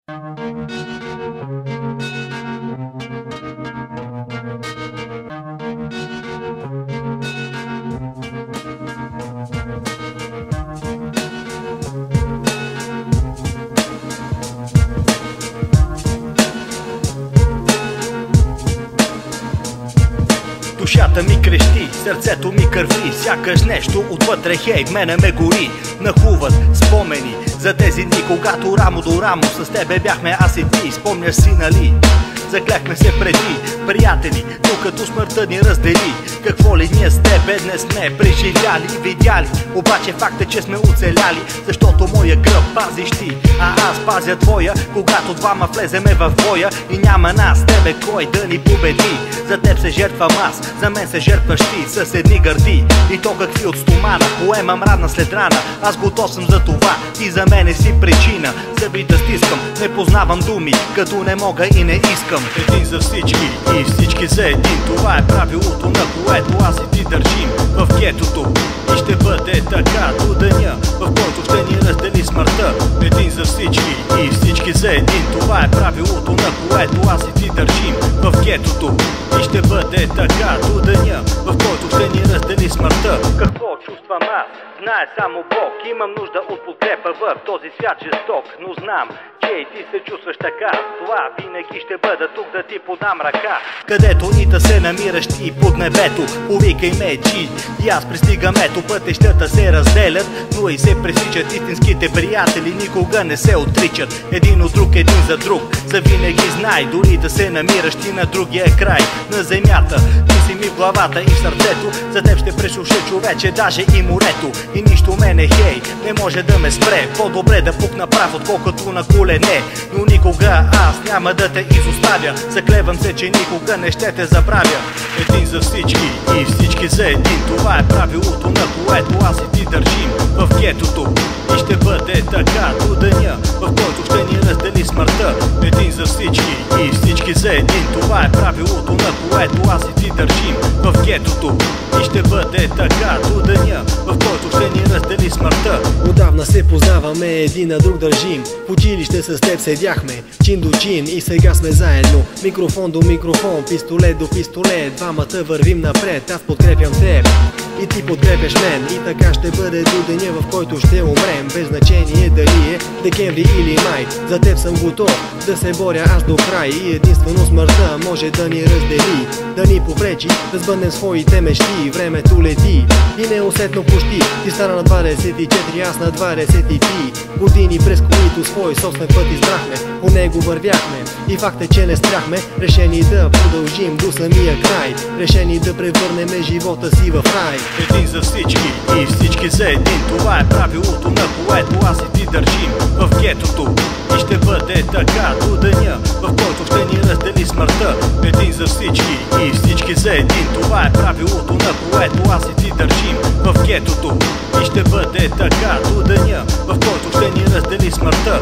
Душата ми крещи, сърцето ми кърви, сякаш нещо отвътре, хей, в мене ме гори. Нахуват спомени за тези дни, когато рамо до рамо с тебе бяхме аз и ти. Спомняш си, нали? Закляхме се преди, приятели, докато смъртта ни раздели. Какво ли ние с тебе днес сме преживяли и видяли? Обаче факт е, че сме оцеляли, защото моя гръб пазиш ти, а аз пазя твоя. Когато двама влеземе в боя и няма нас, тебе кой да ни победи? За теб се жертвам аз, за мен се жертваш ти, с едни гърди и то какви от стомана. Поемам рана след рана, аз готов съм за това, ти за мене си причина. Зъби да стискам, не познавам думи, като не мога и не искам. Един за всички и всички за един, това е правилото, на което аз и ти държим в гетото. И ще бъде така до деня, в който ще ни раздели смъртта. Един за всички и всички за един, това е правилото, на което аз и ти държим в гетото. И ще бъде така до деня, в който ще ни раздели смъртта. Какво чувствам аз? Знае само Бог. Имам нужда от подкрепа в този свят жесток, но знам, че и ти се чувстваш така. Това винаги ще бъда тук да ти подам ръка. Където и да се намираш ти под небето, повикай ме, Джи, и аз пристигам. Ето пътищата се разделят, но и се пресичат. Истинските приятели никога не се отричат. Един от друг, един за друг, завинаги знай. Дори да се намираш ти на другия край на земята, ти си ми в главата и в сърцето. За теб ще прешуша, човече, даже и морето. И нищо мене, хей, не може да ме спре. По-добре да пукна прав, отколкото на колене. Но никога аз няма да те изоставя. Заклевам се, че никога не ще те забравя. Един за всички и всички за един, това е правилото, на което аз и ти държим в гетото. И ще бъде така до деня, в който ще ни раздели смъртта. Един за всички и всички за един, това е правилото, на което аз и ти държим в гетото. И ще бъде така до деня, в който ще ни раздели смъртта. Отдавна се познаваме, един на друг държим. В училище с теб седяхме, чин до чин, и сега сме заедно. Микрофон до микрофон, пистолет до пистолет. Двамата вървим напред, аз подкрепям теб и ти подкрепяш мен. И така ще бъде до деня, в който ще умрем. Без значение дали е декември или май, за теб съм готов да се боря аз до край. И единствено смъртта може да ни раздели, да ни попречи да сбъднем своите мечти. Времето лети и неусетно почти ти стана на 24, аз на 23 години, през които свой собствен път избрахме. По него вървяхме и факт е, че не спряхме. Решени да продължим до самия край, решени да превърнем живота си в рай. Един за всички и всички за един, това е правилото, на което аз и ти държим в гетото. И ще бъде така до деня, в който ще ни раздели смъртта. Един за всички и всички за един, това е правилото, на което аз и ти държим в гетото. И ще бъде така до деня, в който ще ни раздели смъртта.